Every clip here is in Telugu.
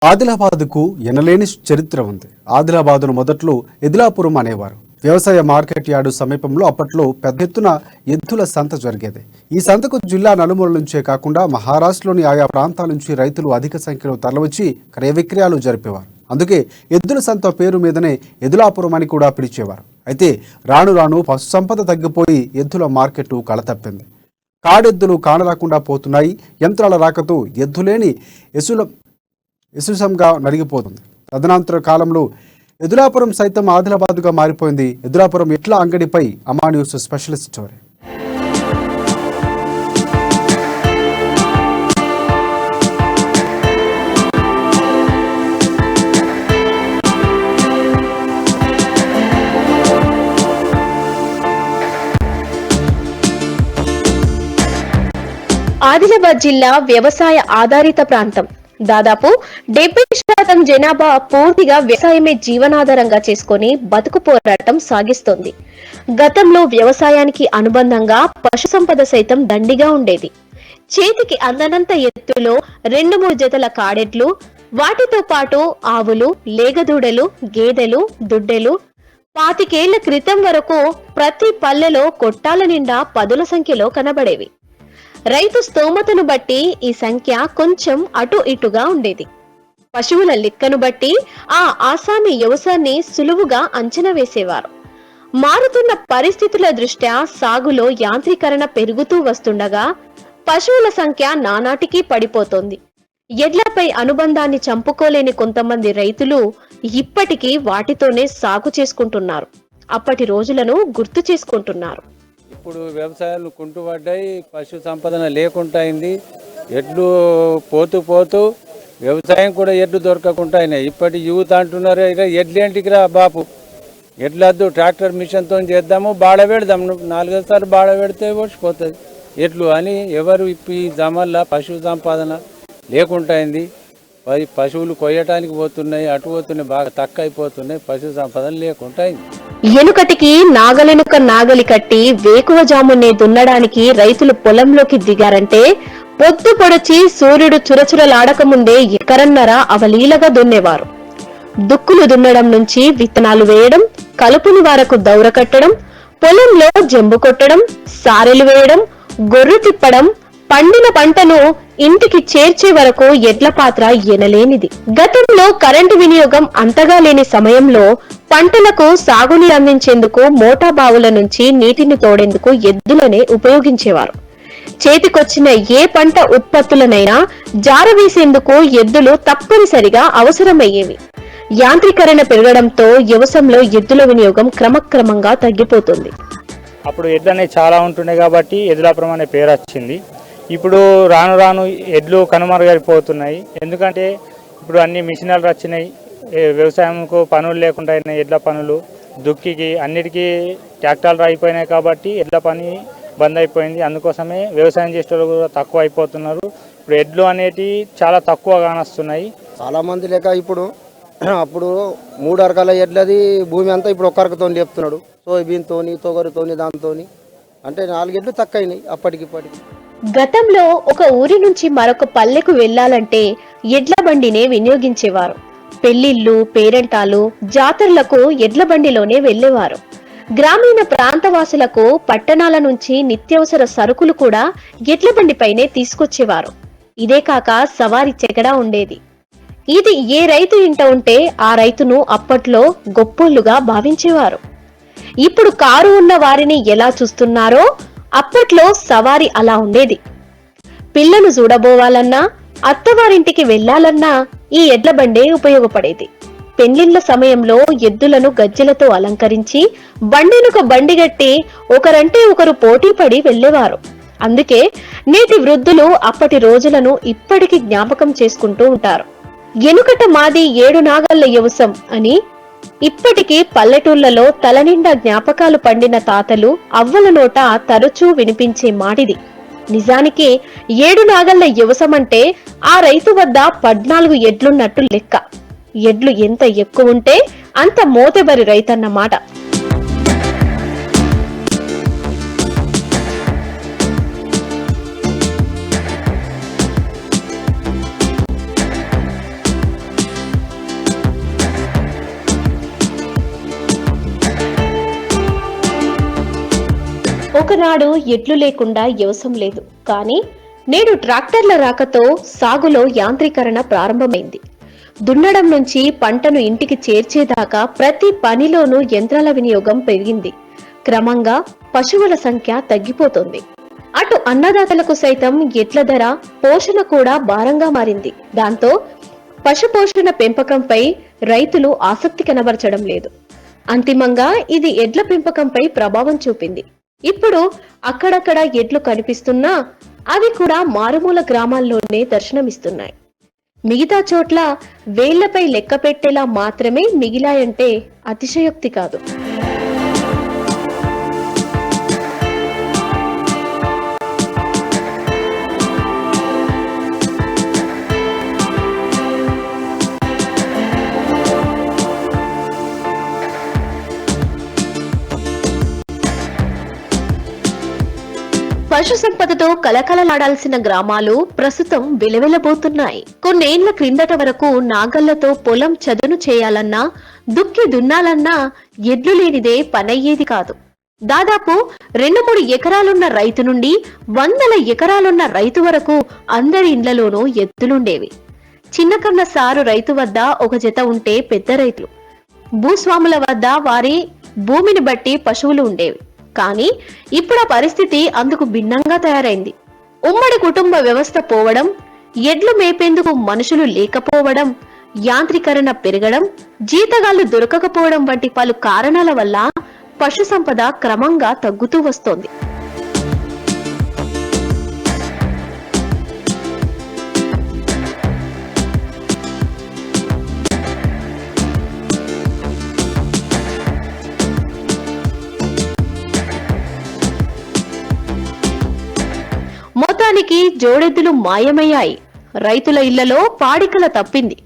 ఆదిలాబాద్కు ఎనలేని చరిత్ర ఉంది. ఆదిలాబాద్ను మొదట్లో ఎదిలాపురం అనేవారు. వ్యవసాయ మార్కెట్ యార్డు సమీపంలో అప్పట్లో పెద్ద ఎత్తున ఎద్దుల సంత జరిగేది. ఈ సంతకు జిల్లా నలుమూల నుంచే కాకుండా మహారాష్ట్రలోని ఆయా ప్రాంతాల నుంచి రైతులు అధిక సంఖ్యలో తరలివచ్చి క్రయ విక్రయాలు జరిపేవారు. అందుకే ఎద్దుల సంత పేరు మీదనే ఎదిలాపురం అని కూడా పిలిచేవారు. అయితే రాను రాను పశు సంపద తగ్గిపోయి ఎద్దుల మార్కెట్ కళతప్పింది. కాడెద్దులు కానరాకుండా పోతున్నాయి. యంత్రాల రాకతో ఎద్దులేని యశుసంగా నలిగిపోతుంది. తదనంతర కాలంలో ఎదిలాపురం సైతం ఆదిలాబాద్గా మారిపోయింది. ఎదిలాపురం ఎట్ల అంగడిపై అమా న్యూస్ స్పెషల్ స్టోరీ. ఆదిలాబాద్ జిల్లా వ్యవసాయ ఆధారిత ప్రాంతం. దాదాపు 70% జనాభా పూర్తిగా వ్యవసాయమే జీవనాధారంగా చేసుకుని బతుకు పోరాటం సాగిస్తోంది. గతంలో వ్యవసాయానికి అనుబంధంగా పశు సంపద సైతం దండిగా ఉండేది. చేతికి అందనంత ఎత్తులో 2-3 జతల కాడెట్లు, వాటితో పాటు ఆవులు, లేగదూడలు, గేదెలు, దుడ్డెలు. 25 ఏళ్ల క్రితం వరకు ప్రతి పల్లెలో కొట్టాల నిండా పదుల సంఖ్యలో కనబడేవి. రైతు స్తోమతను బట్టి ఈ సంఖ్య కొంచెం అటు ఇటుగా ఉండేది. పశువుల లెక్కను బట్టి ఆ ఆసామి వ్యవసాయాన్ని సులువుగా అంచనా వేసేవారు. మారుతున్న పరిస్థితుల దృష్ట్యా సాగులో యాంత్రీకరణ పెరుగుతూ వస్తుండగా పశువుల సంఖ్య నానాటికి పడిపోతోంది. ఎడ్లపై అనుబంధాన్ని చంపుకోలేని కొంతమంది రైతులు ఇప్పటికీ వాటితోనే సాగు చేసుకుంటున్నారు. అప్పటి రోజులను గుర్తు చేసుకుంటున్నారు. ఇప్పుడు వ్యవసాయాలు కుంటుపడ్డాయి, పశు సంపదన లేకుండా అయింది. ఎడ్లు పోతూ పోతూ వ్యవసాయం కూడా ఎడ్లు దొరకకుండా అయినాయి. ఇప్పటి యూత్ అంటున్నారు, ఎడ్లేంటికి రా బాపు, ఎడ్లద్దు, ట్రాక్టర్ మిషన్తో చేద్దాము, బాడ పెడదాం, 4 సార్లు బాడ పెడితే వచ్చిపోతుంది ఎడ్లు అని. ఎవరు ఈ జమల్లా పశు సంపాదన లేకుండా అయింది. పశువులు కొయ్యటానికి పోతున్నాయి, అటు పోతున్నాయి, బాగా తక్కువ అయిపోతున్నాయి, పశు సంపదన లేకుండా అయింది. ఎనుకటికి నాగలెనుక నాగలి కట్టి వేకువ జామునే దున్నడానికి రైతులు పొలంలోకి దిగారంటే పొద్దు పొడిచి సూర్యుడు చురచురలాడక ముందే ఎకరన్నర అవలీలగా దున్నేవారు. దుక్కులు దున్నడం నుంచి విత్తనాలు వేయడం, కలుపుని వారకు దౌర కట్టడం, పొలంలో జంబు కొట్టడం, సారెలు వేయడం, గొర్రె తిప్పడం, పండిన పంటను ఇంటికి చేర్చే వరకు ఎడ్ల పాత్ర ఎనలేనిది. గతంలో కరెంటు వినియోగం అంతగా లేని సమయంలో పంటలకు సాగునీరు అందించేందుకు మోటా బావుల నుంచి నీటిని తోడేందుకు ఎద్దులనే ఉపయోగించేవారు. చేతికొచ్చిన ఏ పంట ఉత్పత్తులనైనా జారవేసేందుకు ఎద్దులు తప్పనిసరిగా అవసరమయ్యేవి. యాంత్రీకరణ పెరగడంతో వ్యవసాయంలో ఎద్దుల వినియోగం క్రమక్రమంగా తగ్గిపోతుంది. అప్పుడు ఎడ్లు అనేవి చాలా ఉంటుండే కాబట్టి ఎద్దులాపురం అనే పేరు వచ్చింది. ఇప్పుడు రాను రాను ఎడ్లు కనుమరుగైపోతున్నాయి. ఎందుకంటే ఇప్పుడు అన్ని మిషనరీలు వచ్చినాయి. వ్యవసాయంకు పనులు లేకుండా అయినాయి. ఎడ్ల పనులు దుక్కికి అన్నిటికీ ట్రాక్టర్లు అయిపోయినాయి కాబట్టి ఎడ్ల పని బంద్ అయిపోయింది. అందుకోసమే వ్యవసాయం చేసే వాళ్ళు కూడా తక్కువ అయిపోతున్నారు. ఇప్పుడు ఎడ్లు అనేటివి చాలా తక్కువ కానొస్తున్నాయి. చాలామంది లేక ఇప్పుడు అప్పుడు 3 అరకాల ఎడ్లది భూమి అంతా ఇప్పుడు 1 అరకతో లేపుతున్నాడు. సోయాబీన్తోని, తొగరితోని, దాంతోని అంటే 4 ఎడ్లు తక్కువ అయినాయి అప్పటికిప్పటికి. గతంలో ఒక ఊరి నుంచి మరొక పల్లెకు వెళ్లాలంటే ఎడ్ల బండినే వినియోగించేవారు. పెళ్లిళ్లు, పేరంటాలు, జాతరలకు ఎడ్ల బండిలోనే వెళ్లేవారు. గ్రామీణ ప్రాంతవాసులకు పట్టణాల నుంచి నిత్యావసర సరుకులు కూడా ఎడ్ల బండిపైనే తీసుకొచ్చేవారు. ఇదే కాక సవారి చెగడా ఉండేది. ఇది ఏ రైతు ఇంట ఉంటే ఆ రైతును అప్పట్లో గొప్పోళ్లుగా భావించేవారు. ఇప్పుడు కారు ఉన్న వారిని ఎలా చూస్తున్నారో అప్పట్లో సవారి అలా ఉండేది. పిల్లను చూడబోవాలన్నా, అత్తవారింటికి వెళ్లాలన్నా ఈ ఎడ్ల బండే ఉపయోగపడేది. పెళ్లిళ్ల సమయంలో ఎద్దులను గజ్జెలతో అలంకరించి బండినొక బండిగట్టి ఒకరంటే ఒకరు పోటీపడి వెళ్లేవారు. అందుకే నేటి వృద్ధులు అప్పటి రోజులను ఇప్పటికి జ్ఞాపకం చేసుకుంటూ ఉంటారు. ఎనుకట మాది 7 నాగళ్ల యవసం అని ఇప్పటికీ పల్లెటూళ్లలో తలనిండా జ్ఞాపకాలు పండిన తాతలు, అవ్వల నోట తరచూ వినిపించే మాటిది. నిజానికి 7 నాగళ్ల యవసమంటే ఆ రైతు వద్ద 14 ఎడ్లున్నట్టు లెక్క. ఎడ్లు ఎంత ఎక్కువ ఉంటే అంత మోతెబరి రైతన్నమాట. ఒకనాడు ఎడ్లు లేకుండా వ్యవసాయం లేదు, కానీ నేడు ట్రాక్టర్ల రాకతో సాగులో యాంత్రీకరణ ప్రారంభమైంది. దున్నడం నుంచి పంటను ఇంటికి చేర్చేదాకా ప్రతి పనిలోనూ యంత్రాల వినియోగం పెరిగింది. క్రమంగా పశువుల సంఖ్య తగ్గిపోతోంది. అటు అన్నదాతలకు సైతం ఎడ్ల ధర, పోషణ కూడా భారంగా మారింది. దాంతో పశు పోషణ పెంపకంపై రైతులు ఆసక్తి కనబరచడం లేదు. అంతిమంగా ఇది ఎడ్ల పెంపకంపై ప్రభావం చూపింది. ఇప్పుడు అక్కడక్కడ ఎడ్లు కనిపిస్తున్నా అవి కూడా మారుమూల గ్రామాల్లోనే దర్శనమిస్తున్నాయి. మిగతా చోట్ల వేళ్లపై లెక్క పెట్టేలా మాత్రమే మిగిలాయంటే అతిశయోక్తి కాదు. పశు సంపదతో కలకలలాడాల్సిన గ్రామాలు ప్రస్తుతం వెలవెలబోతున్నాయి. కొన్నేళ్ల క్రిందట వరకు నాగళ్లతో పొలం చదును చేయాలన్నా, దుక్కి దున్నాలన్నా ఎడ్లు లేనిదే పనయ్యేది కాదు. దాదాపు 2-3 ఎకరాలున్న రైతు నుండి 100 ఎకరాలున్న రైతు వరకు అందరి ఇండ్లలోనూ ఎద్దులుండేవి. చిన్నకన్న సారు రైతు వద్ద ఒక జత ఉంటే పెద్ద రైతులు, భూస్వాముల వద్ద వారి భూమిని బట్టి పశువులు ఉండేవి. కానీ ఇప్పుడు ఆ పరిస్థితి అందుకు భిన్నంగా తయారైంది. ఉమ్మడి కుటుంబ వ్యవస్థ పోవడం, ఎడ్లు మేపేందుకు మనుషులు లేకపోవడం, యాంత్రీకరణ పెరగడం, జీతగాళ్లు దొరకకపోవడం వంటి పలు కారణాల వల్ల పశు సంపద క్రమంగా తగ్గుతూ వస్తోంది. మొత్తానికి జోడెద్దులు మాయమయ్యాయి. రైతుల ఇళ్లలో పాడికల తప్పింది.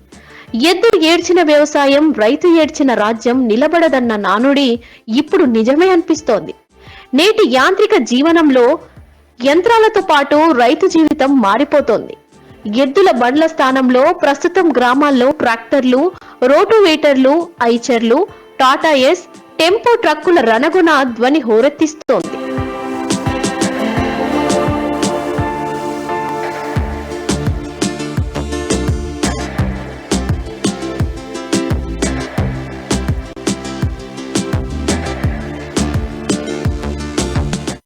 ఎద్దు ఏడ్చిన వ్యవసాయం, రైతు ఏడ్చిన రాజ్యం నిలబడదన్న నానుడి ఇప్పుడు నిజమే అనిపిస్తోంది. నేటి యాంత్రిక జీవనంలో యంత్రాలతో పాటు రైతు జీవితం మారిపోతోంది. ఎద్దుల బండ్ల స్థానంలో ప్రస్తుతం గ్రామాల్లో ట్రాక్టర్లు, రోటోవేటర్లు, ఐచర్లు, టాటా ఎస్, టెంపో ట్రక్కుల రణగుణ ధ్వని హోరెత్తిస్తోంది.